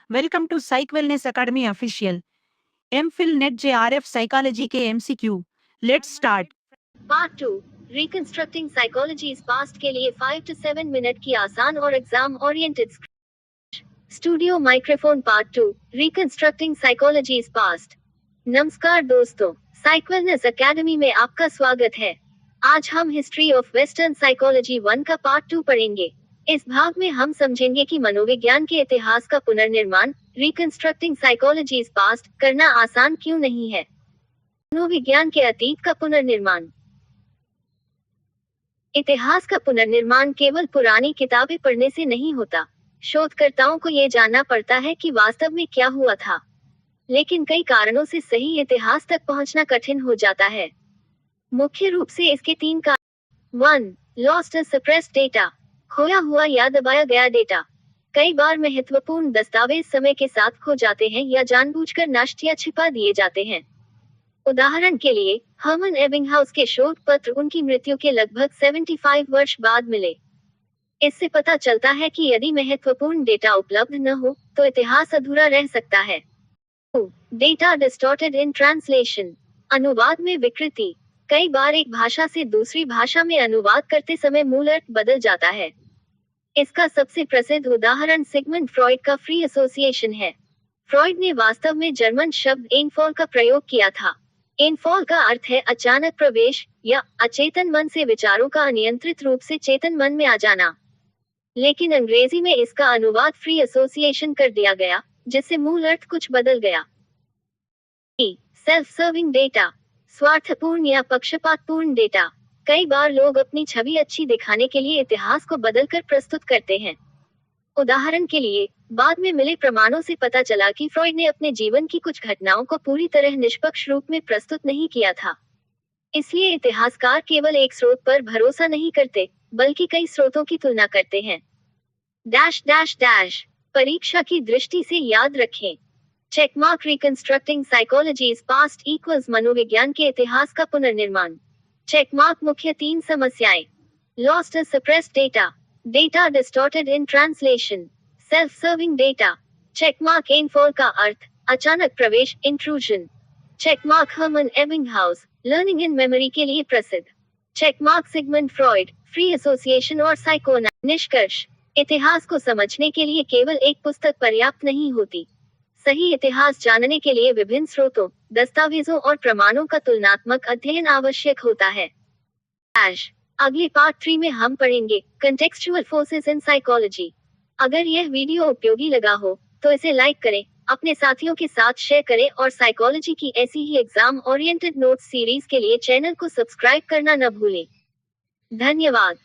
Welcome to psych wellness academy official MPhil NET JRF psychology के एमसीक्यू। Let's start. Part 2 reconstructing psychology is past के लिए 5 to 7 minute की आसान और exam oriented studio microphone. Part 2 reconstructing psychology is past. नमस्कार दोस्तों, साइक wellness academy में आपका स्वागत है। आज हम हिस्ट्री ऑफ वेस्टर्न साइकोलॉजी 1 का पार्ट 2 पढ़ेंगे। इस भाग में हम समझेंगे कि मनोविज्ञान के इतिहास का पुनर्निर्माण, रिकंस्ट्रक्टिंग साइकोलॉजी इज पास्ट, करना आसान क्यों नहीं है। मनोविज्ञान के अतीत का पुनर्निर्माण। इतिहास का पुनर्निर्माण केवल पुरानी किताबें पढ़ने से नहीं होता। शोधकर्ताओं को ये जानना पड़ता है कि वास्तव में क्या हुआ था। लेकिन कई कारणों से सही इतिहास तक पहुंचना कठिन हो जाता है। मुख्य रूप से इसके 3 कारण। 1. लॉस्ट और सप्रेस्ड डेटा, खोया हुआ या दबाया गया डेटा। कई बार महत्वपूर्ण दस्तावेज समय के साथ खो जाते हैं या जानबूझकर नष्ट या छिपा दिए जाते हैं। उदाहरण के लिए, हर्मन एबिंगहाउस के शोध पत्र उनकी मृत्यु के लगभग 75 वर्ष बाद मिले। इससे पता चलता है कि यदि महत्वपूर्ण डेटा उपलब्ध न हो, तो इतिहास अधूरा रह सकता है। 2. डेटा डिस्टॉर्टेड इन ट्रांसलेशन, अनुवाद में विकृति। कई बार एक भाषा से दूसरी भाषा में अनुवाद करते समय मूल अर्थ बदल जाता है। इसका सबसे प्रसिद्ध उदाहरण सिगमंड फ्रॉइड का फ्री एसोसिएशन है। फ्रॉइड ने वास्तव में जर्मन शब्द एनफॉल का प्रयोग किया था। एनफॉल का अर्थ है अचानक प्रवेश या अचेतन मन से विचारों का अनियंत्रित रूप से चेतन मन में आ जाना। लेकिन अंग्रेजी में इसका अनुवाद फ्री एसोसिएशन कर दिया गया, जिससे मूल अर्थ कुछ बदल गया। सेल्फ सर्विंग डेटा, स्वार्थपूर्ण या पक्षपातपूर्ण डेटा। कई बार लोग अपनी छवि अच्छी दिखाने के लिए इतिहास को बदलकर प्रस्तुत करते हैं। उदाहरण के लिए, बाद में मिले प्रमाणों से पता चला कि फ्रॉइड ने अपने जीवन की कुछ घटनाओं को पूरी तरह निष्पक्ष रूप में प्रस्तुत नहीं किया था। इसलिए इतिहासकार केवल एक स्रोत पर भरोसा नहीं करते, बल्कि कई स्रोतों की तुलना करते हैं। डैश डैश डैश, परीक्षा की दृष्टि से याद रखें। Checkmark reconstructing psychology is past equals मनोविज्ञान के इतिहास का पुनर्निर्माण। चेकमार्क मुख्य 3 समस्याएं। लॉस्ट और suppressed data, data distorted in translation, self serving data. Checkmark एनफॉल का अर्थ अचानक प्रवेश, intrusion. Checkmark Hermann Ebbinghaus, learning in memory के लिए प्रसिद्ध। Checkmark Sigmund Freud, free association और साइकोना। निष्कर्ष, इतिहास को समझने के लिए केवल एक पुस्तक पर्याप्त नहीं होती। सही इतिहास जानने के लिए विभिन्न स्रोतों, दस्तावेजों और प्रमाणों का तुलनात्मक अध्ययन आवश्यक होता है। अगले पार्ट 3 में हम पढ़ेंगे कंटेक्सचुअल फोर्सेस इन साइकोलॉजी। अगर यह वीडियो उपयोगी लगा हो, तो इसे लाइक करें, अपने साथियों के साथ शेयर करें और साइकोलॉजी की ऐसी ही एग्जाम ओरिएंटेड नोट्स सीरीज के लिए चैनल को सब्सक्राइब करना न भूलें। धन्यवाद।